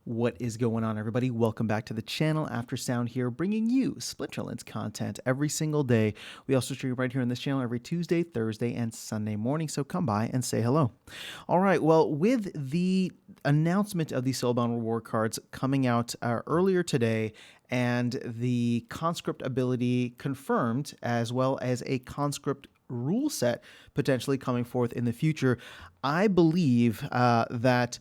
What is going on, everybody? Welcome back to the channel. After Sound here, bringing you Splinterlands content every single day. We also stream right here on this channel every Tuesday, Thursday, and Sunday morning, so come by and say hello. All right, well, with the announcement of the Soulbound reward cards coming out earlier today, and the conscript ability confirmed, as well as a conscript rule set potentially coming forth in the future, I believe that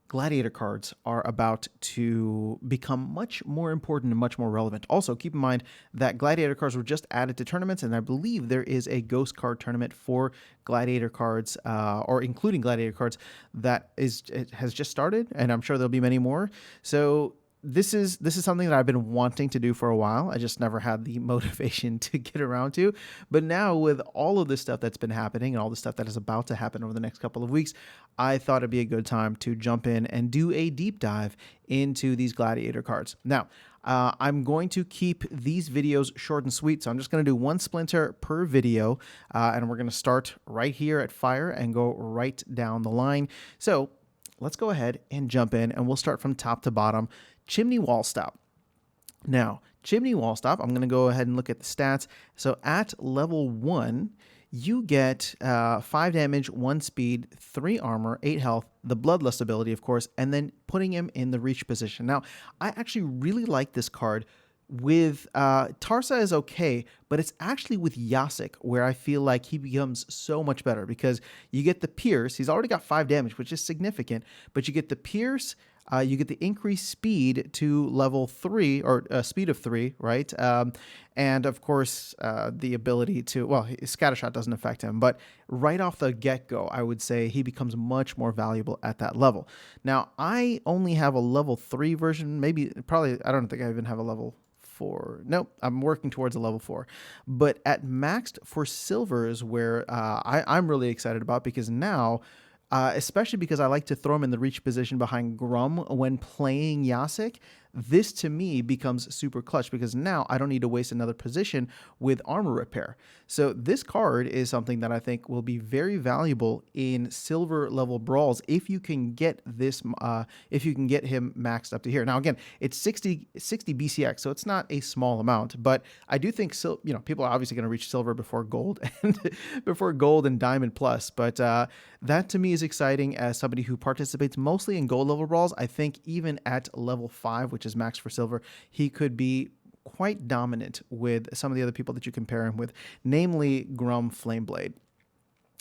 Gladiator cards are about to become much more important and much more relevant. Also, keep in mind that Gladiator cards were just added to tournaments, and I believe there is a Ghost card tournament for Gladiator cards, or including Gladiator cards, it has just started, and I'm sure there'll be many more. So this is something that I've been wanting to do for a while. I just never had the motivation to get around to. But now, with all of this stuff that's been happening and all the stuff that is about to happen over the next couple of weeks, I thought it'd be a good time to jump in and do a deep dive into these Gladiator cards. Now, I'm going to keep these videos short and sweet, so I'm just going to do one splinter per video, and we're going to start right here at Fire and go right down the line. So let's go ahead and jump in, and we'll start from top to bottom. Chimney Wall Stop. Now, Chimney Wall Stop, I'm going to go ahead and look at the stats. So at level 1, you get 5 damage, 1 speed, 3 armor, 8 health, the Bloodlust ability, of course, and then putting him in the reach position. Now, I actually really like this card. With Tarsa is okay, but it's actually with Yasik where I feel like he becomes so much better, because you get the Pierce. He's already got 5 damage, which is significant, but you get the Pierce, you get the increased speed to level 3, or speed of 3, right? And of course, the ability to, well, Scattershot doesn't affect him, but right off the get-go, I would say he becomes much more valuable at that level. Now, I only have a level 3 version, probably, I don't think I even have a level 4. Nope, I'm working towards a level 4. But at maxed for silver is where I'm really excited about, because now, especially because I like to throw him in the reach position behind Grum when playing Yasik, this to me becomes super clutch, because now I don't need to waste another position with armor repair. So this card is something that I think will be very valuable in silver level brawls if you can get this, if you can get him maxed up to here. Now again, it's 60 BCX, so it's not a small amount, but I do think people are obviously going to reach silver before gold and before gold and diamond plus. But that to me is exciting as somebody who participates mostly in gold level brawls. I think even at level 5, which is max for silver, he could be quite dominant with some of the other people that you compare him with, namely Grum Flameblade.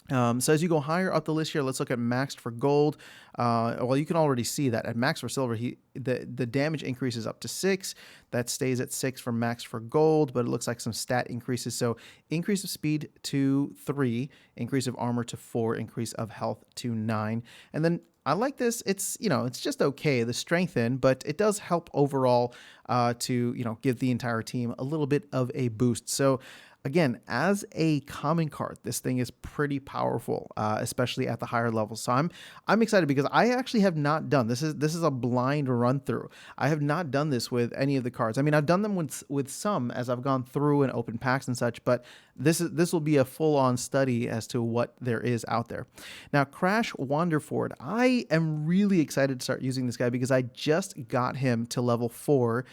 So as you go higher up the list here, let's look at maxed for gold. Well, you can already see that at max for silver, the damage increases up to 6. That stays at 6 for max for gold, but it looks like some stat increases. So increase of speed to 3, increase of armor to 4, increase of health to 9. And then I like this. It's just okay, the strengthen, but it does help overall to give the entire team a little bit of a boost. So again, as a common card, this thing is pretty powerful, especially at the higher levels. So I'm excited, because I actually have not done this. Is a blind run through. I have not done this with any of the cards. I mean, I've done them with some as I've gone through and open packs and such, but this will be a full-on study as to what there is out there. Now, Crash Wanderford. I am really excited to start using this guy, because I just got him to level 4,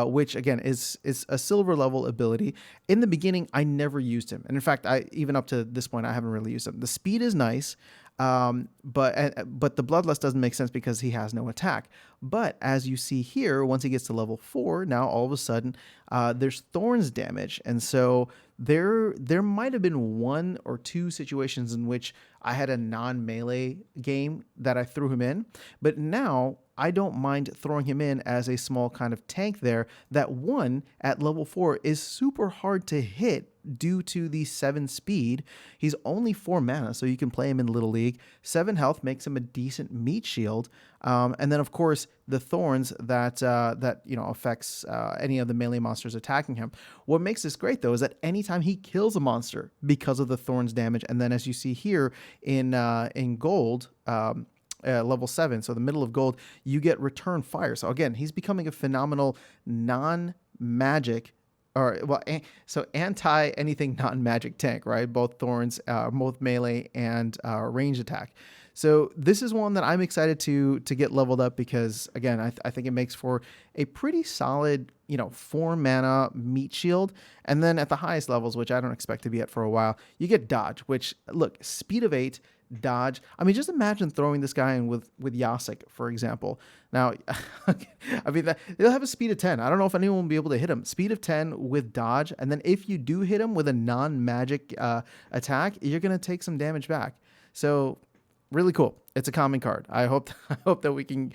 which again is a silver level ability. In the beginning, I never used him, and in fact, even up to this point, I haven't really used him. The speed is nice, but the Bloodlust doesn't make sense because he has no attack. But as you see here, once he gets to level 4, now all of a sudden there's Thorns damage, and so there might have been 1 or 2 situations in which I had a non-melee game that I threw him in, but now I don't mind throwing him in as a small kind of tank there. That 1 at level 4 is super hard to hit due to the 7 speed. He's only 4 mana, so you can play him in Little League. 7 health makes him a decent meat shield. And then, of course, the Thorns that affects any of the melee monsters attacking him. What makes this great, though, is that anytime he kills a monster because of the Thorns damage, and then as you see here in gold, level 7, so the middle of gold, you get return fire. So again, he's becoming a phenomenal non-magic, so anti anything non-magic tank, right? Both Thorns, both melee and range attack. So this is one that I'm excited to get leveled up because again, I think it makes for a pretty solid, 4 mana meat shield. And then at the highest levels, which I don't expect to be at for a while, you get dodge, which look, speed of 8, dodge. I mean, just imagine throwing this guy in with Yasik, for example. Now, I mean, they'll have a speed of 10. I don't know if anyone will be able to hit him. Speed of 10 with dodge, and then if you do hit him with a non-magic attack, you're gonna take some damage back. So really cool. It's a common card. I hope that we can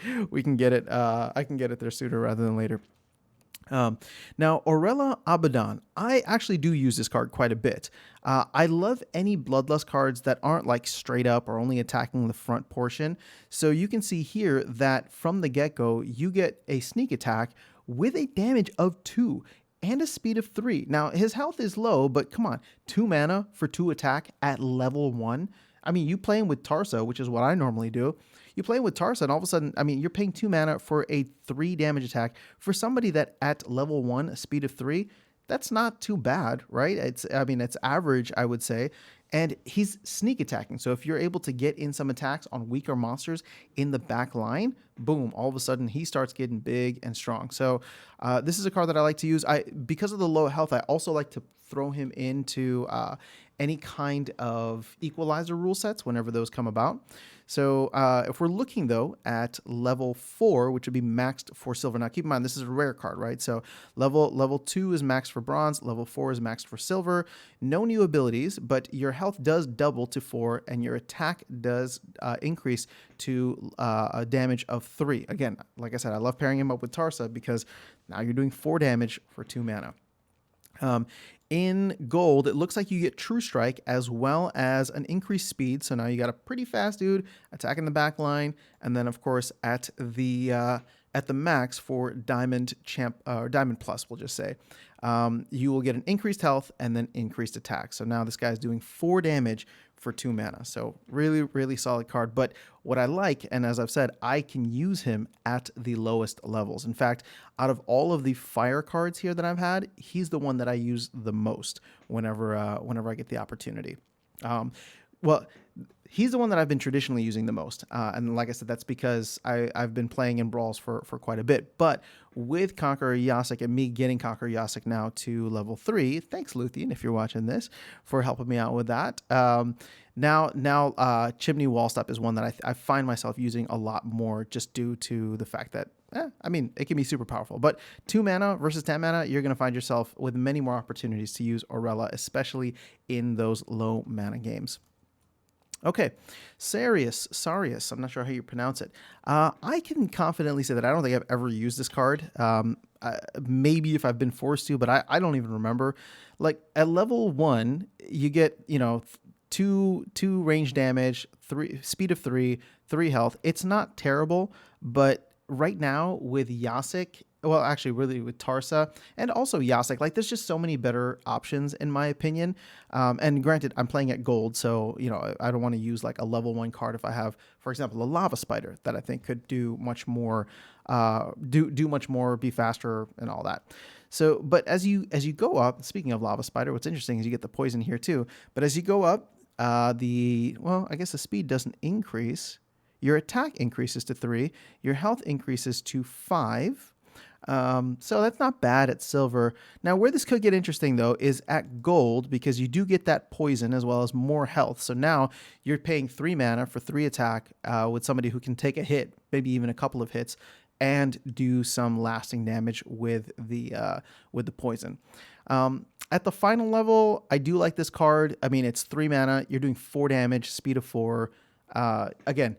get it. I can get it there sooner rather than later. Now, Aurella Abaddon, I actually do use this card quite a bit. I love any Bloodlust cards that aren't like straight up or only attacking the front portion. So you can see here that from the get-go, you get a sneak attack with a damage of 2 and a speed of 3. Now, his health is low, but come on, 2 mana for 2 attack at level 1. I mean, you playing with Tarsa, which is what I normally do. You play with Tarsa, and all of a sudden, I mean, you're paying 2 mana for a 3 damage attack for somebody that at level 1, a speed of 3, that's not too bad, right? It's average, I would say. And he's sneak attacking. So if you're able to get in some attacks on weaker monsters in the back line, boom, all of a sudden he starts getting big and strong. So this is a card that I like to use. Because of the low health, I also like to throw him into any kind of equalizer rule sets whenever those come about. So if we're looking, though, at level 4, which would be maxed for silver. Now, keep in mind, this is a rare card, right? So level 2 is maxed for bronze. Level 4 is maxed for silver. No new abilities, but your health does double to 4, and your attack does increase to a damage of 3. Again, like I said, I love pairing him up with Tarsa because now you're doing 4 damage for 2 mana. In gold, it looks like you get True Strike as well as an increased speed. So now you got a pretty fast dude attacking the back line, and then of course at the max for Diamond Plus, we'll just say, you will get an increased health and then increased attack. So now this guy's doing 4 damage for 2 mana. So really, really solid card. But what I like, and as I've said, I can use him at the lowest levels. In fact, out of all of the fire cards here that I've had, he's the one that I use the most whenever I get the opportunity. Well, he's the one that I've been traditionally using the most. And like I said, that's because I've been playing in Brawls for quite a bit. But with Conqueror Yasik and me getting Conqueror Yasik now to level 3, thanks, Luthien, if you're watching this, for helping me out with that. Now, Chimney Wallstop is one that I find myself using a lot more just due to the fact that, I mean, it can be super powerful. But 2 mana versus 10 mana, you're going to find yourself with many more opportunities to use Aurella, especially in those low mana games. Okay, Sarius, I'm not sure how you pronounce it. I can confidently say that I don't think I've ever used this card. Maybe if I've been forced to, but I don't even remember. Like at level 1, you get, 2 range damage, 3 speed of 3, 3 health. It's not terrible, but right now with Yasik, well, actually, really with Tarsa and also Yasik, like there's just so many better options in my opinion. And granted, I'm playing at gold, so I don't want to use like a level 1 card if I have, for example, a Lava Spider that I think could do much more, do much more, be faster, and all that. So, but as you go up, speaking of Lava Spider, what's interesting is you get the poison here too. But as you go up, I guess the speed doesn't increase. Your attack increases to 3. Your health increases to 5. So that's not bad at silver. Now, where this could get interesting, though, is at gold, because you do get that poison as well as more health. So now you're paying 3 mana for 3 attack with somebody who can take a hit, maybe even a couple of hits, and do some lasting damage with the poison. At the final level, I do like this card. I mean, it's 3 mana. You're doing 4 damage, speed of 4. Again,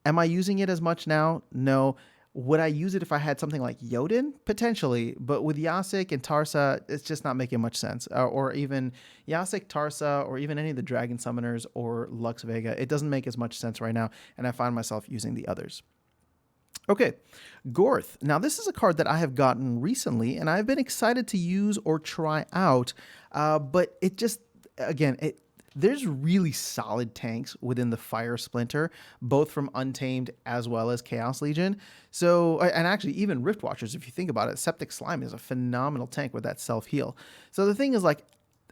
am I using it as much now? No. Would I use it if I had something like Jotun? Potentially, but with Yasik and Tarsa, it's just not making much sense. Or even Yasik, Tarsa, or even any of the Dragon Summoners or Lux Vega, it doesn't make as much sense right now, and I find myself using the others. Okay, Gorth. Now, this is a card that I have gotten recently, and I've been excited to use or try out, but it just, again, there's really solid tanks within the Fire Splinter, both from Untamed as well as Chaos Legion. So, and actually even Rift Watchers, if you think about it, Septic Slime is a phenomenal tank with that self-heal. So the thing is, like,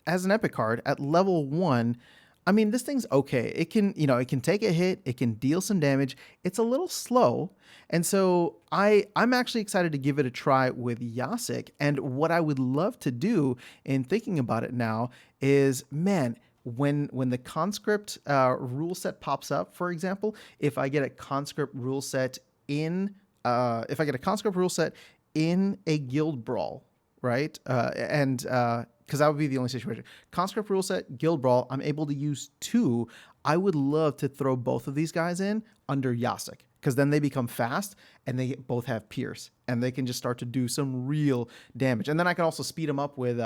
as an epic card, at level 1, I mean, this thing's okay. It can, it can take a hit, it can deal some damage. It's a little slow. And so I'm actually excited to give it a try with Yasik. And what I would love to do in thinking about it now is, man, when the conscript rule set pops up, for example, if I get a conscript rule set in if I get a conscript rule set in a guild brawl, right? And because that would be the only situation. Conscript rule set, guild brawl, I'm able to use two. I would love to throw both of these guys in under Yasik, because then they become fast and they both have pierce and they can just start to do some real damage. And then I can also speed them up with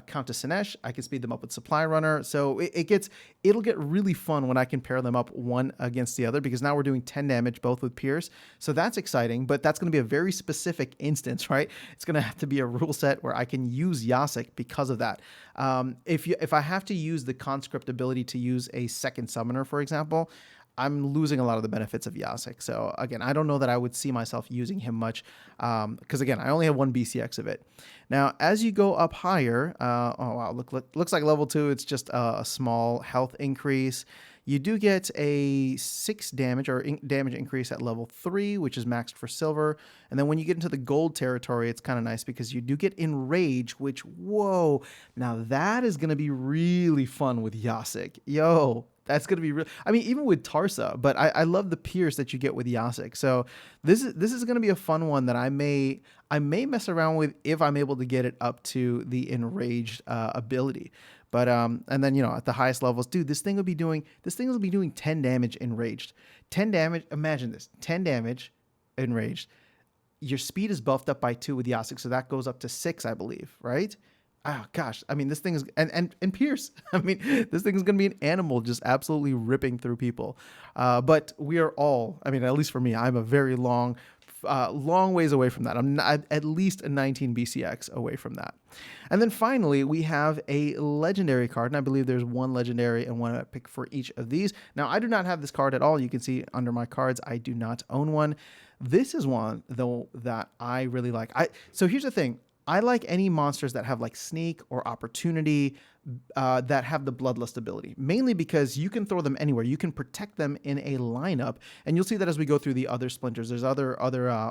Countess Sinesh. I can speed them up with Supply Runner. So it'll get really fun when I can pair them up one against the other, because now we're doing 10 damage both with Pierce. So that's exciting, but that's going to be a very specific instance, right? It's going to have to be a rule set where I can use Yasik because of that. If I have to use the conscript ability to use a second summoner, for example, I'm losing a lot of the benefits of Yasik. So again, I don't know that I would see myself using him much, because again, I only have one BCX of it. Now, as you go up higher, oh wow, looks like level 2. It's just a small health increase. You do get a 6 damage or damage increase at level 3, which is maxed for silver. And then when you get into the gold territory, it's kind of nice because you do get enrage, which, whoa, now that is going to be really fun with Yasik. Yo, that's going to be real. I mean, even with Tarsa, but I love the pierce that you get with Yasik. So this is going to be a fun one that I may mess around with if I'm able to get it up to the enraged ability. But and then at the highest levels, dude, this thing will be doing 10 damage enraged. 10 damage. Imagine this: 10 damage enraged. Your speed is buffed up by 2 with Yasik, so that goes up to 6, I believe, right? Oh gosh, I mean, this thing is and Pierce. I mean, this thing is going to be an animal, just absolutely ripping through people. But we are all, I mean, at least for me, I'm a very long ways away from that. I'm not, at least a 19 BCX away from that. And then finally, we have a legendary card, and I believe there's one legendary and one epic for each of these. Now, I do not have this card at all. You can see under my cards, I do not own one. This is one, though, that I really like. So here's the thing. I like any monsters that have like sneak or opportunity, that have the bloodlust ability, mainly because you can throw them anywhere. You can protect them in a lineup, and you'll see that as we go through the other splinters. There's other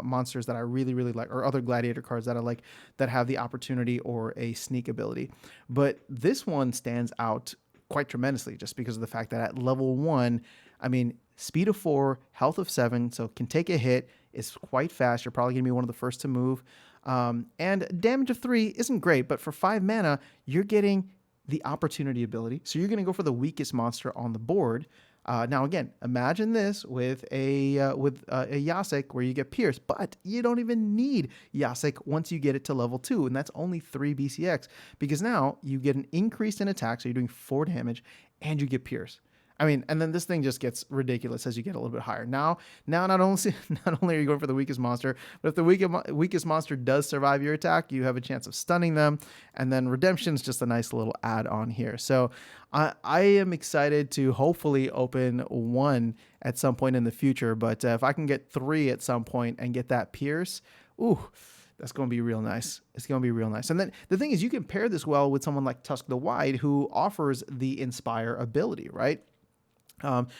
monsters that I really, really like, or other gladiator cards that I like that have the opportunity or a sneak ability. But this one stands out quite tremendously just because of the fact that at level 1, I mean, speed of 4, health of 7, so can take a hit, is quite fast. You're probably going to be one of the first to move. And damage of 3 isn't great, but for 5 mana, you're getting the opportunity ability. So you're going to go for the weakest monster on the board. Now, again, imagine this with a Yasik where you get Pierce, but you don't even need Yasik once you get it to level 2, and that's only 3 BCX, because now you get an increase in attack, so you're doing 4 damage, and you get Pierce. I mean, and then this thing just gets ridiculous as you get a little bit higher. Now not only are you going for the weakest monster, but if the weakest monster does survive your attack, you have a chance of stunning them. And then Redemption is just a nice little add-on here. So I am excited to hopefully open 1 at some point in the future. But if I can get 3 at some point and get that Pierce, ooh, that's going to be real nice. It's going to be real nice. And then the thing is, you can pair this well with someone like Tusk the Wide, who offers the Inspire ability, right?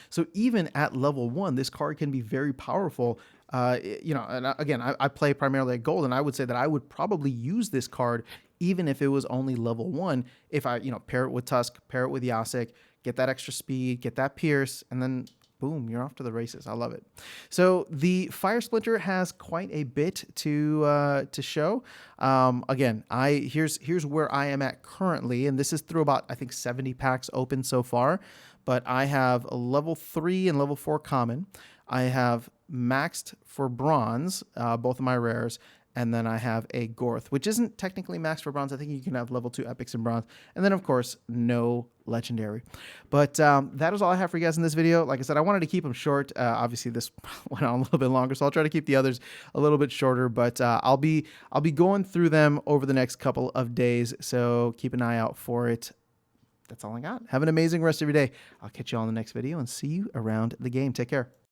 So even at level 1, this card can be very powerful. And again, I play primarily at gold, and I would say that I would probably use this card even if it was only level 1. If I, pair it with Tusk, pair it with Yasik, get that extra speed, get that Pierce, and then boom, you're off to the races. I love it. So the Fire Splinter has quite a bit to show. Again, here's where I am at currently, and this is through about, I think, 70 packs open so far. But I have a level 3 and level 4 common. I have maxed for bronze, both of my rares, and then I have a Gorth, which isn't technically maxed for bronze. I think you can have level 2 epics in bronze, and then of course no legendary. But that is all I have for you guys in this video. Like I said, I wanted to keep them short. Obviously this went on a little bit longer, so I'll try to keep the others a little bit shorter. But I'll be going through them over the next couple of days, so keep an eye out for it. That's all I got. Have an amazing rest of your day. I'll catch you all in the next video and see you around the game. Take care.